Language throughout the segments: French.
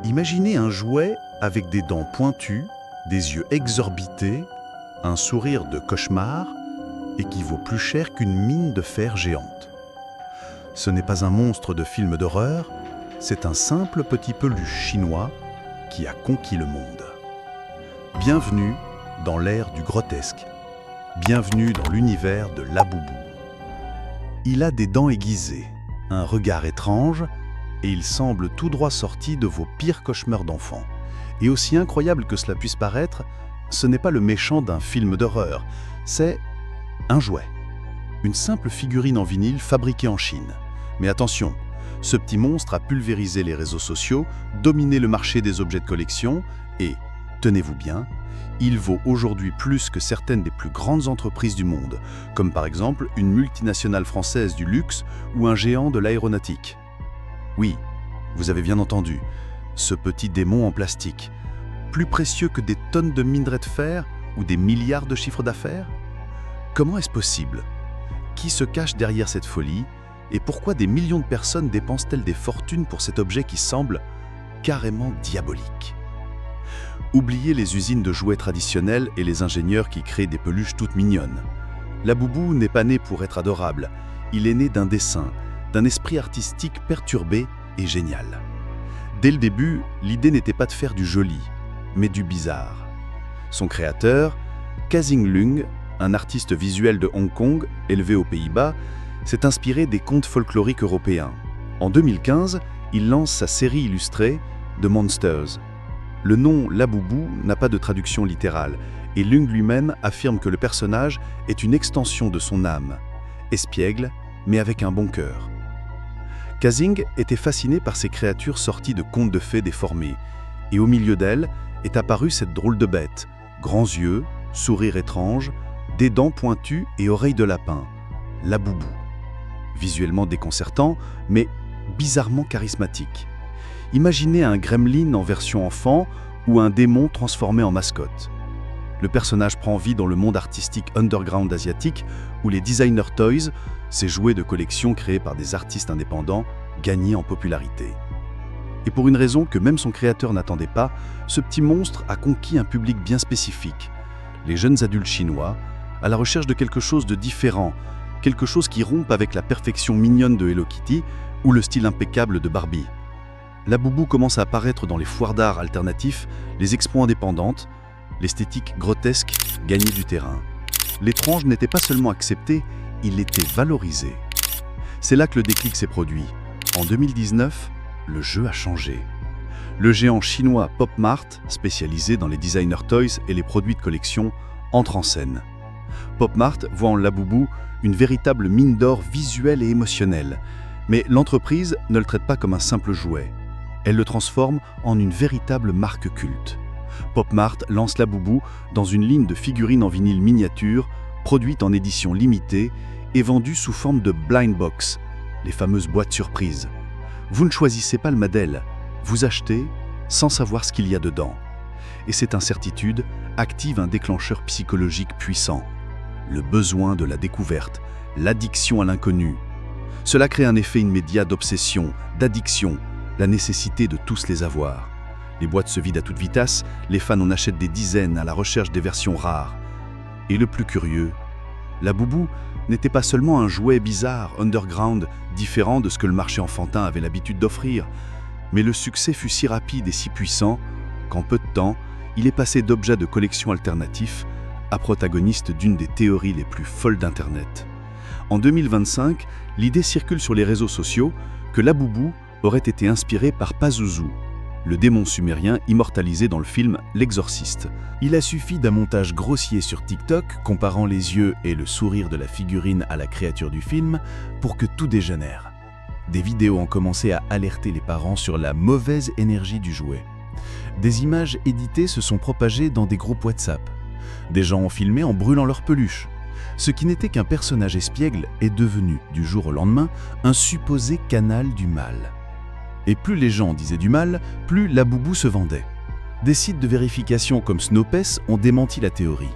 Imaginez un jouet avec des dents pointues, des yeux exorbités, un sourire de cauchemar et qui vaut plus cher qu'une mine de fer géante. Ce n'est pas un monstre de film d'horreur, c'est un simple petit peluche chinois qui a conquis le monde. Bienvenue dans l'ère du grotesque. Bienvenue dans l'univers de Laboubou. Il a des dents aiguisées, un regard étrange et il semble tout droit sorti de vos pires cauchemars d'enfants. Et aussi incroyable que cela puisse paraître, ce n'est pas le méchant d'un film d'horreur, c'est un jouet. Une simple figurine en vinyle fabriquée en Chine. Mais attention, ce petit monstre a pulvérisé les réseaux sociaux, dominé le marché des objets de collection et, tenez-vous bien, il vaut aujourd'hui plus que certaines des plus grandes entreprises du monde, comme par exemple une multinationale française du luxe ou un géant de l'aéronautique. Oui, vous avez bien entendu, ce petit démon en plastique, plus précieux que des tonnes de minerais de fer ou des milliards de chiffres d'affaires? Comment est-ce possible? Qui se cache derrière cette folie? Et pourquoi des millions de personnes dépensent-elles des fortunes pour cet objet qui semble carrément diabolique? Oubliez les usines de jouets traditionnelles et les ingénieurs qui créent des peluches toutes mignonnes. Laboubou n'est pas né pour être adorable, il est né d'un dessein, d'un esprit artistique perturbé et génial. Dès le début, l'idée n'était pas de faire du joli, mais du bizarre. Son créateur, Kazing Lung, un artiste visuel de Hong Kong, élevé aux Pays-Bas, s'est inspiré des contes folkloriques européens. En 2015, il lance sa série illustrée The Monsters. Le nom Laboubou n'a pas de traduction littérale, et Lung lui-même affirme que le personnage est une extension de son âme, espiègle, mais avec un bon cœur. Kazing était fasciné par ces créatures sorties de contes de fées déformés, et au milieu d'elles est apparue cette drôle de bête, grands yeux, sourire étrange, des dents pointues et oreilles de lapin, Laboubou. Visuellement déconcertant, mais bizarrement charismatique. Imaginez un gremlin en version enfant ou un démon transformé en mascotte. Le personnage prend vie dans le monde artistique underground asiatique où les designer toys, ces jouets de collection créés par des artistes indépendants, gagnaient en popularité. Et pour une raison que même son créateur n'attendait pas, ce petit monstre a conquis un public bien spécifique, les jeunes adultes chinois, à la recherche de quelque chose de différent, quelque chose qui rompe avec la perfection mignonne de Hello Kitty ou le style impeccable de Barbie. Laboubou commence à apparaître dans les foires d'art alternatifs, les expos indépendantes, l'esthétique grotesque gagnait du terrain. L'étrange n'était pas seulement accepté, il était valorisé. C'est là que le déclic s'est produit. En 2019, le jeu a changé. Le géant chinois Pop Mart, spécialisé dans les designer toys et les produits de collection, entre en scène. Pop Mart voit en Laboubou une véritable mine d'or visuelle et émotionnelle. Mais l'entreprise ne le traite pas comme un simple jouet. Elle le transforme en une véritable marque culte. Pop Mart lance Laboubou dans une ligne de figurines en vinyle miniature, produite en édition limitée et vendue sous forme de blind box, les fameuses boîtes surprises. Vous ne choisissez pas le modèle, vous achetez sans savoir ce qu'il y a dedans. Et cette incertitude active un déclencheur psychologique puissant. Le besoin de la découverte, l'addiction à l'inconnu. Cela crée un effet immédiat d'obsession, d'addiction, la nécessité de tous les avoir. Les boîtes se vident à toute vitesse, les fans en achètent des dizaines à la recherche des versions rares. Et le plus curieux, Laboubou n'était pas seulement un jouet bizarre, underground, différent de ce que le marché enfantin avait l'habitude d'offrir, mais le succès fut si rapide et si puissant qu'en peu de temps, il est passé d'objet de collection alternatif à protagoniste d'une des théories les plus folles d'Internet. En 2025, l'idée circule sur les réseaux sociaux que Laboubou aurait été inspiré par Pazuzu, le démon sumérien immortalisé dans le film L'Exorciste. Il a suffi d'un montage grossier sur TikTok, comparant les yeux et le sourire de la figurine à la créature du film, pour que tout dégénère. Des vidéos ont commencé à alerter les parents sur la mauvaise énergie du jouet. Des images éditées se sont propagées dans des groupes WhatsApp. Des gens ont filmé en brûlant leur peluche. Ce qui n'était qu'un personnage espiègle est devenu, du jour au lendemain, un supposé canal du mal. Et plus les gens disaient du mal, plus Laboubou se vendait. Des sites de vérification comme Snopes ont démenti la théorie.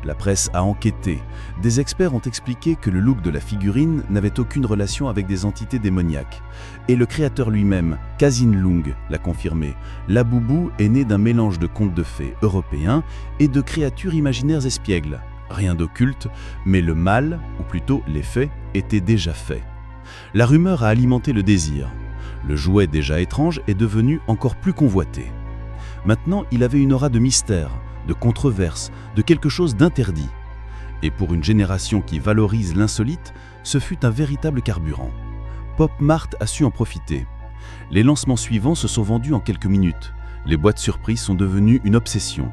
La presse a enquêté. Des experts ont expliqué que le look de la figurine n'avait aucune relation avec des entités démoniaques. Et le créateur lui-même, Kazin Lung, l'a confirmé. Laboubou est né d'un mélange de contes de fées européens et de créatures imaginaires espiègles. Rien d'occulte, mais le mal, ou plutôt les faits, étaient déjà faits. La rumeur a alimenté le désir. Le jouet déjà étrange est devenu encore plus convoité. Maintenant, il avait une aura de mystère, de controverse, de quelque chose d'interdit. Et pour une génération qui valorise l'insolite, ce fut un véritable carburant. Pop Mart a su en profiter. Les lancements suivants se sont vendus en quelques minutes. Les boîtes surprises sont devenues une obsession.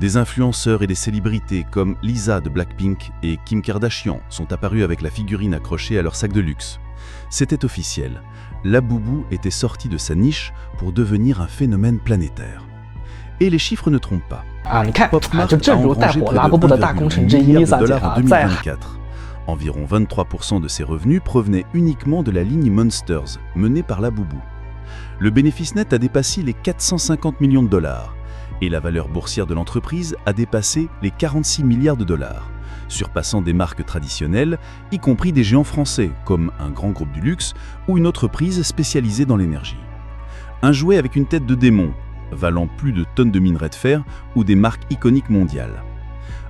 Des influenceurs et des célébrités comme Lisa de Blackpink et Kim Kardashian sont apparus avec la figurine accrochée à leur sac de luxe. C'était officiel. Laboubou était sorti de sa niche pour devenir un phénomène planétaire. Et les chiffres ne trompent pas. 你看， Pop Mart 就正 a 如带 engrangé 火 près 拉 de 布布的大工程之 $1,8 一， milliard 在 en 在 2024. Environ 23% de ses revenus provenaient uniquement de la ligne Monsters, menée par Laboubou. Le bénéfice net a dépassé les 450 millions de dollars et la valeur boursière de l'entreprise a dépassé les 46 milliards de dollars, surpassant des marques traditionnelles, y compris des géants français comme un grand groupe du luxe ou une entreprise spécialisée dans l'énergie. Un jouet avec une tête de démon, valant plus de tonnes de minerais de fer ou des marques iconiques mondiales.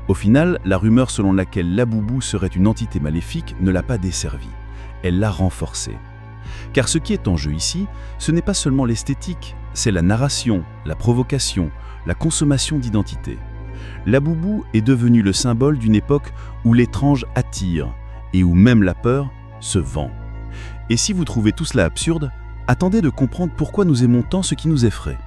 Au final, la rumeur selon laquelle Laboubou serait une entité maléfique ne l'a pas desservi, elle l'a renforcé. Car ce qui est en jeu ici, ce n'est pas seulement l'esthétique, c'est la narration, la provocation, la consommation d'identité. Laboubou est devenu le symbole d'une époque où l'étrange attire et où même la peur se vend. Et si vous trouvez tout cela absurde, attendez de comprendre pourquoi nous aimons tant ce qui nous effraie.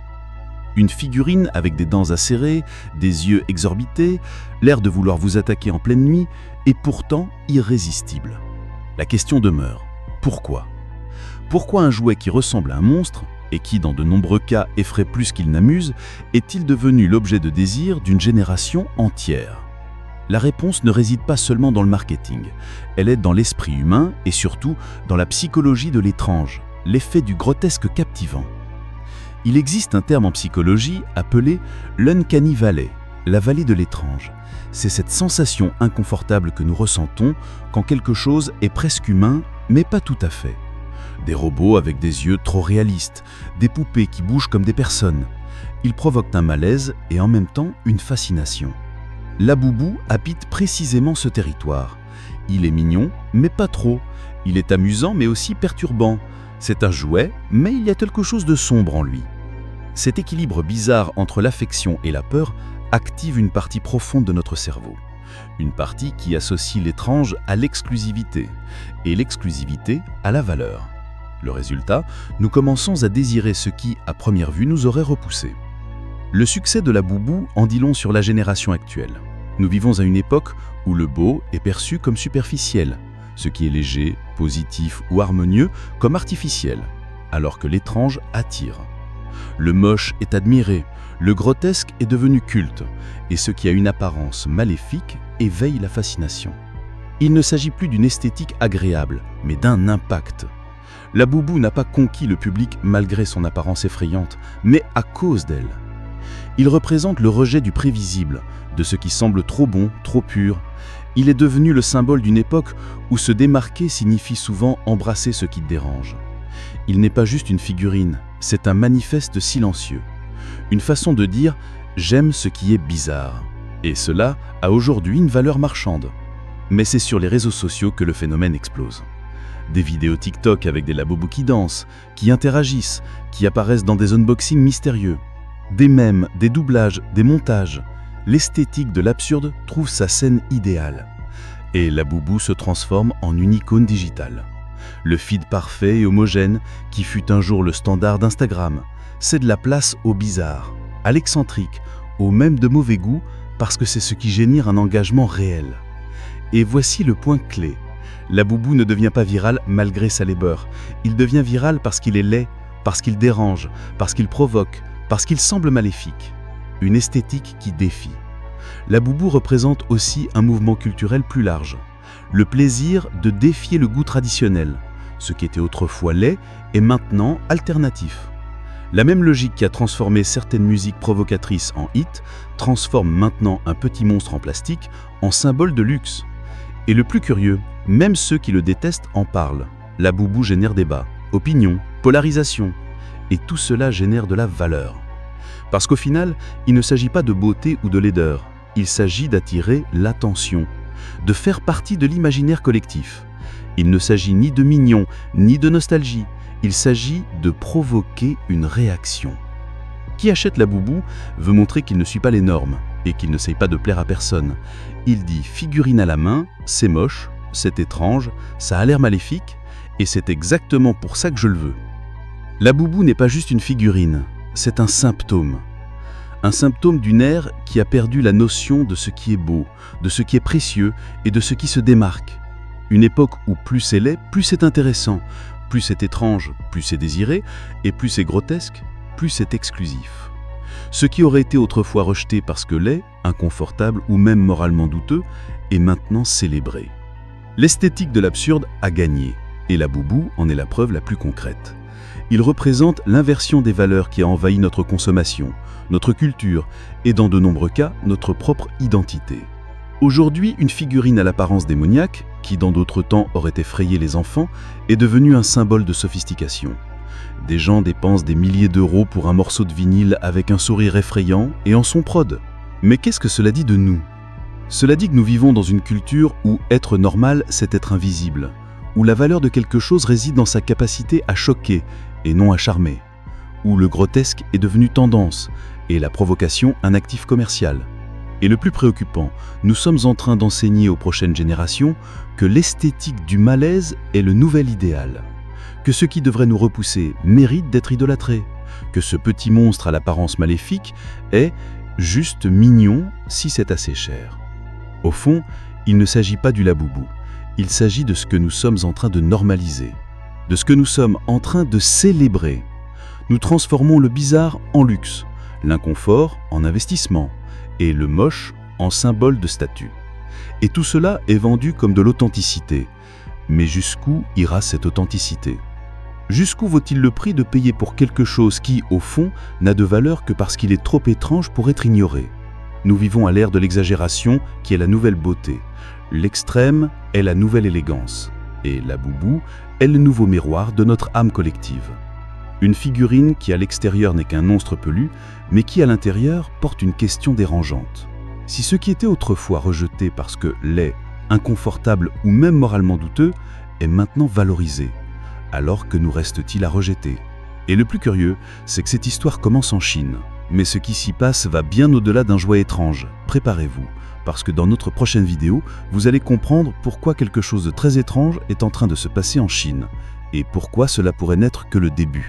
Une figurine avec des dents acérées, des yeux exorbités, l'air de vouloir vous attaquer en pleine nuit, est pourtant irrésistible. La question demeure, pourquoi ? Pourquoi un jouet qui ressemble à un monstre, et qui dans de nombreux cas effraie plus qu'il n'amuse, est-il devenu l'objet de désir d'une génération entière ? La réponse ne réside pas seulement dans le marketing, elle est dans l'esprit humain et surtout dans la psychologie de l'étrange, l'effet du grotesque captivant. Il existe un terme en psychologie appelé l'uncanny valley, la vallée de l'étrange. C'est cette sensation inconfortable que nous ressentons quand quelque chose est presque humain, mais pas tout à fait. Des robots avec des yeux trop réalistes, des poupées qui bougent comme des personnes. Ils provoquent un malaise et en même temps une fascination. Laboubou habite précisément ce territoire. Il est mignon, mais pas trop. Il est amusant, mais aussi perturbant. C'est un jouet, mais il y a quelque chose de sombre en lui. Cet équilibre bizarre entre l'affection et la peur active une partie profonde de notre cerveau. Une partie qui associe l'étrange à l'exclusivité et l'exclusivité à la valeur. Le résultat, nous commençons à désirer ce qui, à première vue, nous aurait repoussé. Le succès de Laboubou en dit long sur la génération actuelle. Nous vivons à une époque où le beau est perçu comme superficiel, ce qui est léger, positif ou harmonieux comme artificiel, alors que l'étrange attire. Le moche est admiré, le grotesque est devenu culte, et ce qui a une apparence maléfique éveille la fascination. Il ne s'agit plus d'une esthétique agréable, mais d'un impact. Laboubou n'a pas conquis le public malgré son apparence effrayante, mais à cause d'elle. Il représente le rejet du prévisible, de ce qui semble trop bon, trop pur. Il est devenu le symbole d'une époque où se démarquer signifie souvent embrasser ce qui te dérange. Il n'est pas juste une figurine, c'est un manifeste silencieux. Une façon de dire « j'aime ce qui est bizarre ». Et cela a aujourd'hui une valeur marchande. Mais c'est sur les réseaux sociaux que le phénomène explose. Des vidéos TikTok avec des Laboubou qui dansent, qui interagissent, qui apparaissent dans des unboxings mystérieux. Des mèmes, des doublages, des montages. L'esthétique de l'absurde trouve sa scène idéale. Et Laboubou se transforme en une icône digitale. Le feed parfait et homogène qui fut un jour le standard d'Instagram, cède la place au bizarre, à l'excentrique, au même de mauvais goût parce que c'est ce qui génère un engagement réel. Et voici le point clé. Laboubou ne devient pas viral malgré sa laideur. Il devient viral parce qu'il est laid, parce qu'il dérange, parce qu'il provoque, parce qu'il semble maléfique. Une esthétique qui défie. Laboubou représente aussi un mouvement culturel plus large. Le plaisir de défier le goût traditionnel. Ce qui était autrefois laid est maintenant alternatif. La même logique qui a transformé certaines musiques provocatrices en hits transforme maintenant un petit monstre en plastique en symbole de luxe. Et le plus curieux, même ceux qui le détestent en parlent. Laboubou génère débat, opinion, polarisation. Et tout cela génère de la valeur. Parce qu'au final, il ne s'agit pas de beauté ou de laideur. Il s'agit d'attirer l'attention, de faire partie de l'imaginaire collectif. Il ne s'agit ni de mignon, ni de nostalgie. Il s'agit de provoquer une réaction. Qui achète Laboubou veut montrer qu'il ne suit pas les normes et qu'il ne sait pas de plaire à personne. Il dit figurine à la main, c'est moche, c'est étrange, ça a l'air maléfique et c'est exactement pour ça que je le veux. Laboubou n'est pas juste une figurine, c'est un symptôme. Un symptôme d'une ère qui a perdu la notion de ce qui est beau, de ce qui est précieux et de ce qui se démarque. Une époque où plus c'est laid, plus c'est intéressant, plus c'est étrange, plus c'est désiré, et plus c'est grotesque, plus c'est exclusif. Ce qui aurait été autrefois rejeté parce que laid, inconfortable ou même moralement douteux, est maintenant célébré. L'esthétique de l'absurde a gagné, et Laboubou en est la preuve la plus concrète. Il représente l'inversion des valeurs qui a envahi notre consommation, notre culture, et dans de nombreux cas, notre propre identité. Aujourd'hui, une figurine à l'apparence démoniaque, qui dans d'autres temps aurait effrayé les enfants, est devenue un symbole de sophistication. Des gens dépensent des milliers d'euros pour un morceau de vinyle avec un sourire effrayant et en sont prod. Mais qu'est-ce que cela dit de nous? Cela dit que nous vivons dans une culture où être normal, c'est être invisible, où la valeur de quelque chose réside dans sa capacité à choquer et non à charmer, où le grotesque est devenu tendance et la provocation un actif commercial. Et le plus préoccupant, nous sommes en train d'enseigner aux prochaines générations que l'esthétique du malaise est le nouvel idéal, que ce qui devrait nous repousser mérite d'être idolâtré, que ce petit monstre à l'apparence maléfique est juste mignon si c'est assez cher. Au fond, il ne s'agit pas du Laboubou, il s'agit de ce que nous sommes en train de normaliser, de ce que nous sommes en train de célébrer. Nous transformons le bizarre en luxe, l'inconfort en investissement, et le moche en symbole de statut. Et tout cela est vendu comme de l'authenticité. Mais jusqu'où ira cette authenticité? Jusqu'où vaut-il le prix de payer pour quelque chose qui, au fond, n'a de valeur que parce qu'il est trop étrange pour être ignoré? Nous vivons à l'ère de l'exagération qui est la nouvelle beauté. L'extrême est la nouvelle élégance. Et Laboubou est le nouveau miroir de notre âme collective. Une figurine qui à l'extérieur n'est qu'un monstre pelu, mais qui à l'intérieur porte une question dérangeante. Si ce qui était autrefois rejeté parce que laid, inconfortable ou même moralement douteux est maintenant valorisé, alors que nous reste-t-il à rejeter? Et le plus curieux, c'est que cette histoire commence en Chine. Mais ce qui s'y passe va bien au-delà d'un jouet étrange. Préparez-vous, parce que dans notre prochaine vidéo, vous allez comprendre pourquoi quelque chose de très étrange est en train de se passer en Chine, et pourquoi cela pourrait n'être que le début.